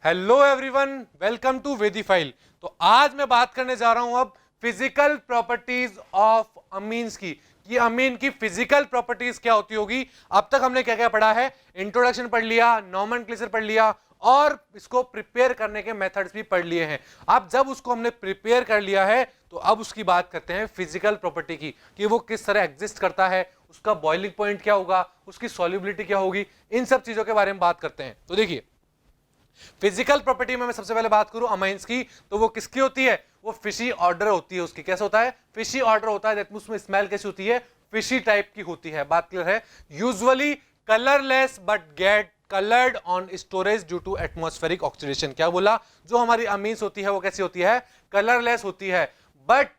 Hello everyone, welcome to वेदीफाइल। तो आज मैं बात करने जा रहा हूं अब फिजिकल प्रॉपर्टीज ऑफ अमीन्स की, कि अमीन की फिजिकल प्रॉपर्टीज क्या होती होगी। अब तक हमने क्या क्या पढ़ा है, इंट्रोडक्शन पढ़ लिया, नॉमेनक्लेचर पढ़ लिया और इसको प्रिपेयर करने के मेथड्स भी पढ़ लिए हैं। अब जब उसको हमने प्रिपेयर कर लिया है तो अब उसकी बात करते हैं फिजिकल प्रॉपर्टी की, कि वो किस तरह एग्जिस्ट करता है, उसका बॉइलिंग पॉइंट क्या होगा, उसकी सॉल्युबिलिटी क्या होगी, इन सब चीजों के बारे में बात करते हैं। तो देखिए, फिजिकल प्रॉपर्टी में मैं सबसे पहले बात करूं अमाइंस की, तो वो किसकी होती है, वो फिशी ऑर्डर होती है उसकी। कैसे होता है, फिशी ऑर्डर होता है, उसमें स्मेल कैसी होती है, फिशी टाइप की होती है। बात क्लियर है। Usually colourless but get coloured on storage due to atmospheric oxidation. क्या बोला, जो हमारी अमीन्स होती है वो कैसी होती है, कलरलेस होती है, बट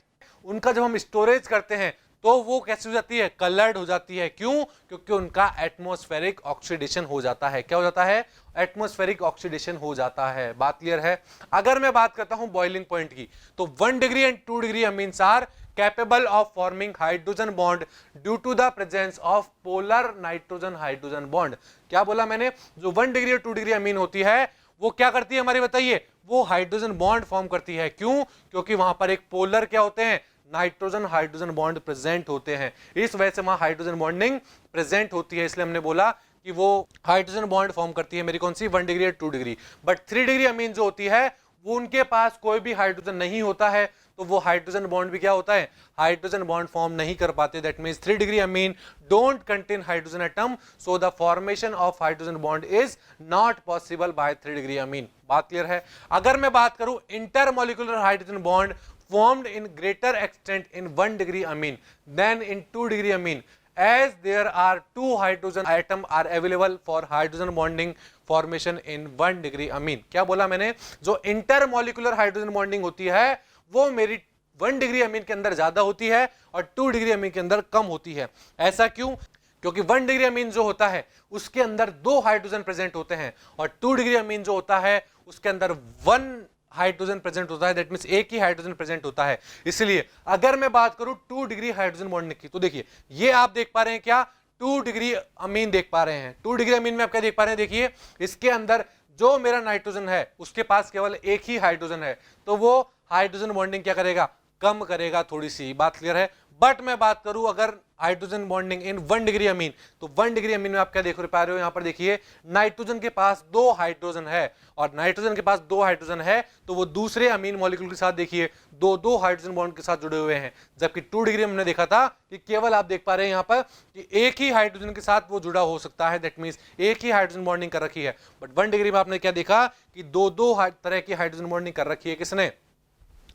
उनका जब हम स्टोरेज करते हैं तो वो कैसी हो जाती है, कलर्ड हो जाती है। क्यों, क्योंकि उनका एटमॉस्फेरिक ऑक्सीडेशन हो जाता है। क्या हो जाता है, एटमॉस्फेरिक ऑक्सीडेशन हो जाता है। बात क्लियर है। अगर मैं बात करता हूं बॉइलिंग पॉइंट की, तो 1 degree and 2 degree amines are capable of forming hydrogen bond due to the presence of polar nitrogen hydrogen bond. क्या बोला मैंने, जो 1 डिग्री और 2 डिग्री अमीन होती है वो क्या करती है हमारी, बताइए, वो हाइड्रोजन बॉन्ड फॉर्म करती है। क्यों, क्योंकि वहां पर एक पोलर क्या होते हैं, नाइट्रोजन हाइड्रोजन बॉन्ड प्रेजेंट होते हैं। इस वजह से वहां हाइड्रोजन बॉन्डिंग प्रेजेंट होती है, इसलिए हमने बोला कि वो हाइड्रोजन बॉन्ड फॉर्म करती है मेरी कौन सी, 1 डिग्री और 2 डिग्री। बट 3 डिग्री अमीन जो होती है वो उनके पास कोई भी हाइड्रोजन नहीं होता है, तो वो हाइड्रोजन बॉन्ड भी क्या होता है, हाइड्रोजन बॉन्ड फॉर्म नहीं कर पाते। That means 3 degree amine don't contain hydrogen atom, so the formation of hydrogen bond is not possible by 3 degree amine. बात क्लियर है। अगर मैं बात करूं intermolecular hydrogen bond formed in greater extent in 1 degree amine than in 2 degree amine, as there are 2 hydrogen atom are available for hydrogen bonding formation in 1 degree amine। क्या बोला मैंने, जो इंटरमॉलिक्यूलर हाइड्रोजन बॉन्डिंग होती है वो मेरी 1 degree amine के अंदर ज्यादा होती है और 2 डिग्री अमीन के अंदर कम होती है। ऐसा क्यों, क्योंकि 1 डिग्री अमीन जो होता है उसके अंदर 2 हाइड्रोजन प्रेजेंट होते हैं और 2 डिग्री अमीन जो होता है उसके अंदर 1 हाइड्रोजन प्रेजेंट होता है। दैट मींस एक ही हाइड्रोजन प्रेजेंट होता है। इसलिए अगर मैं बात करूं 2 डिग्री हाइड्रोजन बॉन्डिंग की, तो देखिए ये आप देख पा रहे हैं क्या, 2 डिग्री अमीन देख पा रहे हैं। 2 डिग्री अमीन में आप क्या देख पा रहे हैं, देखिए इसके अंदर जो मेरा नाइट्रोजन है उसके पास केवल एक ही हाइड्रोजन है, तो वो हाइड्रोजन बॉन्डिंग क्या करेगा, कम करेगा थोड़ी सी। बात क्लियर है। बट मैं बात करूं अगर hydrogen bonding in 1 degree amine, तो 1 डिग्री अमीन में आप क्या देख पा रहे हो, यहां पर देखिए नाइट्रोजन के पास 2 हाइड्रोजन है और नाइट्रोजन के पास 2 हाइड्रोजन है तो वो दूसरे अमीन मॉलिक्यूल के साथ देखिए 2 हाइड्रोजन बॉन्ड के साथ जुड़े हुए हैं। जबकि 2 डिग्री हमने देखा था कि केवल आप देख पा रहे हैं यहां पर कि एक ही हाइड्रोजन के साथ वो जुड़ा हो सकता है। दैट मींस एक ही हाइड्रोजन बॉन्डिंग कर रखी है। बट 1 डिग्री में आपने क्या देखा कि 2 तरह की हाइड्रोजन बॉन्डिंग कर रखी है। किसने,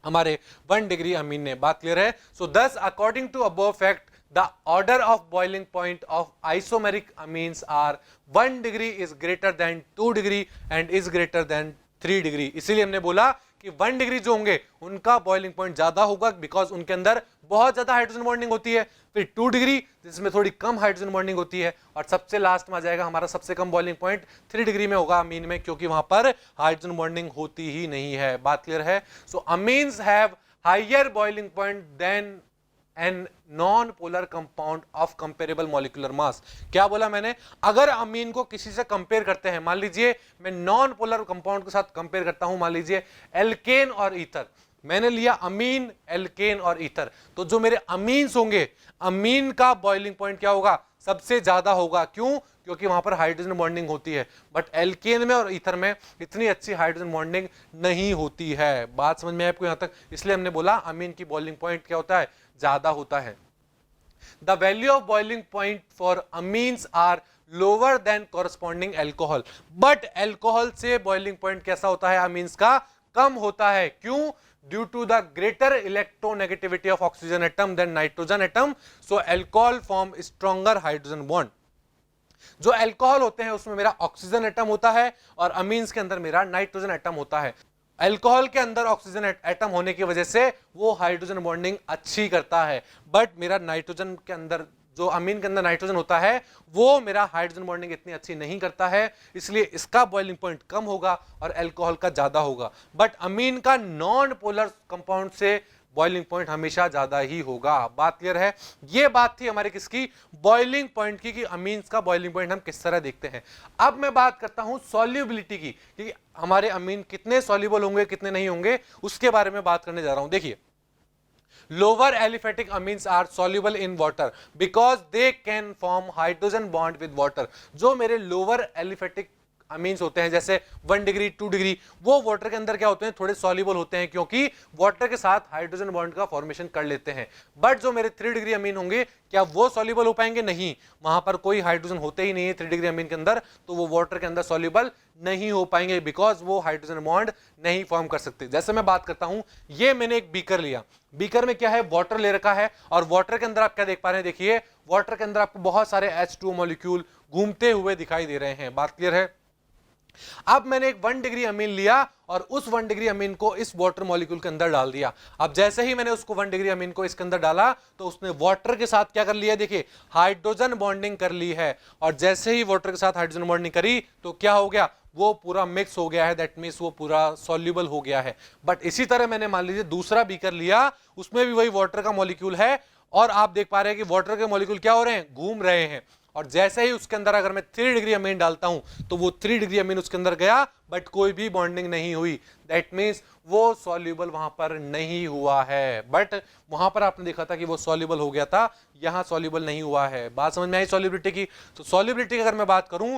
हमारे 1 डिग्री अमीन ने। बात क्लियर है। So this according to above fact the order of boiling point of isomeric amines are 1 degree is greater than 2 degree and is greater than 3 degree. इसीलिए हमने बोला कि 1 डिग्री जो होंगे उनका बॉइलिंग पॉइंट ज्यादा होगा बिकॉज उनके अंदर बहुत ज्यादा हाइड्रोजन बॉन्डिंग होती है। फिर 2 डिग्री जिसमें थोड़ी कम हाइड्रोजन बॉन्डिंग होती है और सबसे लास्ट में आ जाएगा हमारा सबसे कम बॉइलिंग पॉइंट 3 डिग्री में होगा अमीन में, क्योंकि वहां पर हाइड्रोजन बॉन्डिंग होती ही नहीं है। बात क्लियर है। So amines have higher boiling point than an non polar compound of comparable molecular mass. क्या बोला मैंने, अगर अमीन को किसी से कंपेयर करते हैं, मान लीजिए मैं नॉन पोलर कंपाउंड के साथ कंपेयर करता हूं, मान लीजिए एल्केन और ईथर, मैंने लिया अमीन, एल्केन और ईथर, तो जो मेरे अमीन्स होंगे अमीन का बॉइलिंग पॉइंट क्या होगा, सबसे ज्यादा होगा। क्यों, क्योंकि वहां पर हाइड्रोजन बॉन्डिंग होती है। बट एल्केन में और ईथर में इतनी अच्छी हाइड्रोजन बॉन्डिंग नहीं होती है। बात समझ में आपको यहां तक, इसलिए हमने बोला अमीन की बॉइलिंग पॉइंट क्या होता है, ज्यादा होता है। The value of boiling point for amines are lower than corresponding alcohol, but alcohol से बॉइलिंग पॉइंट कैसा होता है, अमीन्स का कम होता है। क्यों, due to the greater electronegativity of oxygen atom than nitrogen atom, so alcohol form stronger hydrogen bond. जो एल्कोहल होते हैं उसमें मेरा ऑक्सीजन एटम होता है और अमीन्स के अंदर मेरा नाइट्रोजन एटम होता है। अल्कोहल के अंदर ऑक्सीजन एटम होने की वजह से वो हाइड्रोजन बॉन्डिंग अच्छी करता है, बट मेरा नाइट्रोजन के अंदर, जो अमीन के अंदर नाइट्रोजन होता है वो मेरा हाइड्रोजन बॉन्डिंग इतनी अच्छी नहीं करता है, इसलिए इसका बॉइलिंग पॉइंट कम होगा और अल्कोहल का ज्यादा होगा। बट अमीन का नॉन पोलर कंपाउंड से बॉइलिंग पॉइंट हमेशा ज्यादा ही होगा। बात क्लियर है? ये बात थी हमारे किसकी, बॉइलिंग पॉइंट की, कि अमीन्स का बॉइलिंग पॉइंट हम किस तरह देखते हैं। अब मैं बात करता हूं सॉल्युबिलिटी की, कि हमारे अमीन कितने सॉल्युबल होंगे कितने नहीं होंगे, उसके बारे में बात करने जा रहा हूं। देखिए, lower aliphatic amines are soluble in water because they can form hydrogen bond with water। जो मेरे lower aliphatic अमीन्स होते हैं जैसे 1 डिग्री 2 डिग्री, वो वाटर के अंदर क्या होते हैं, थोड़े सॉल्युबल होते हैं, क्योंकि वाटर के साथ हाइड्रोजन बॉन्ड का फॉर्मेशन कर लेते हैं। बट जो मेरे 3 डिग्री अमीन होंगे, क्या वो सॉल्युबल हो पाएंगे? नहीं, वहां पर कोई हाइड्रोजन होते ही नहीं है 3 डिग्री अमीन के अंदर, तो वो वाटर के अंदर सॉल्युबल नहीं हो पाएंगे, बिकॉज वो हाइड्रोजन बॉन्ड नहीं फॉर्म कर सकते। जैसे मैं बात करता हूं, ये मैंने एक बीकर लिया, बीकर में क्या है, वाटर ले रखा है, और वाटर के अंदर आप क्या देख पा रहे हैं, देखिए वाटर के अंदर आपको बहुत सारे H2O मॉलिक्यूल घूमते हुए दिखाई दे रहे हैं। बात क्लियर है? अब मैंने एक 1 डिग्री अमीन लिया और उस 1 डिग्री अमीन को इस वाटर मॉलिक्यूल के अंदर डाल दिया। अब जैसे ही मैंने उसको 1 डिग्री अमीन को इसके अंदर डाला, तो उसने वाटर के साथ क्या कर लिया, देखिए हाइड्रोजन बॉन्डिंग कर ली है, और जैसे ही वाटर के साथ हाइड्रोजन बॉन्डिंग करी तो क्या हो गया, वो पूरा मिक्स हो गया है, दैट मींस वो पूरा सॉल्युबल हो गया है। बट इसी तरह मैंने मान लीजिए दूसरा बीकर लिया, उसमें भी वही वाटर का मॉलिक्यूल है, और आप देख पा रहे हैं कि वाटर के मॉलिक्यूल क्या हो रहे हैं, घूम रहे हैं, और जैसे ही उसके अंदर अगर मैं 3 डिग्री अमीन डालता हूं, तो वो 3 डिग्री अमीन उसके अंदर गया, बट कोई भी बॉन्डिंग नहीं हुई, दैट मींस वो सॉल्युबल वहां पर नहीं हुआ है। बट वहां पर आपने देखा था कि वो सॉल्युबल हो गया था, यहां सॉल्युबल नहीं हुआ है। बात समझ में आई सॉल्युबिलिटी की? तो सॉल्युबिलिटी की अगर मैं बात करूं,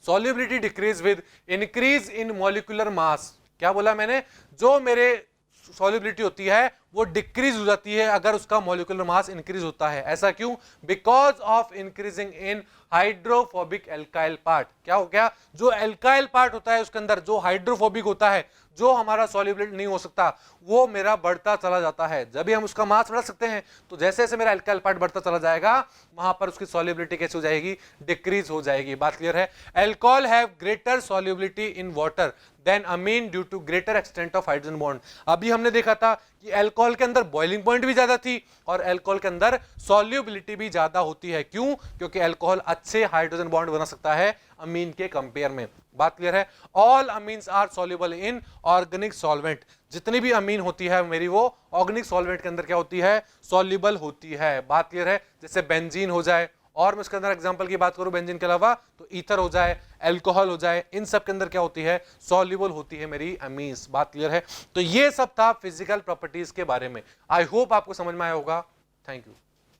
solubility decrease with increase in molecular mass. क्या बोला मैंने, जो मेरे सॉल्युबिलिटी होती है वो डिक्रीज हो जाती है अगर उसका मॉलिक्यूलर मास इंक्रीज होता है। ऐसा क्यों? Because of increasing in hydrophobic alkyl part. क्या हो गया, जो एल्काइल पार्ट होता है उसके अंदर, जो हाइड्रोफोबिक होता है, जो हमारा सॉल्युबल नहीं हो सकता, वो मेरा बढ़ता चला जाता है। जब भी हम उसका मास बढ़ा सकते हैं, तो जैसे जैसे मेरा एल्काइल पार्ट बढ़ता चला जाएगा, वहां पर उसकी सॉल्युबिलिटी कैसे हो जाएगी, डिक्रीज हो जाएगी। बात क्लियर है? Alcohol have greater solubility in water than amine due to greater extent of hydrogen bond. अभी हमने देखा था कि अल्कोहल के अंदर बॉइलिंग पॉइंट भी ज्यादा थी और अल्कोहल के अंदर सॉल्युबिलिटी भी ज्यादा होती है। क्यों? क्योंकि अल्कोहल अच्छे हाइड्रोजन बॉन्ड बना सकता है अमीन के कंपेयर में। बात क्लियर है? All amines are soluble in organic solvent. जितनी भी अमीन होती है मेरी, वो ऑर्गेनिक सॉल्वेंट के अंदर क्या होती है, सॉल्युबल होती है। बात क्लियर है? जैसे बेंजीन हो जाए, और मैं उसके अंदर एग्जांपल की बात करूं बेंजीन के अलावा, तो ईथर हो जाए, अल्कोहल हो जाए, इन सब के अंदर क्या होती है, सॉल्युबल होती है मेरी अमीन्स। बात क्लियर है? तो ये सब था फिजिकल प्रॉपर्टीज के बारे में। आई होप आपको समझ में आया होगा। Thank you.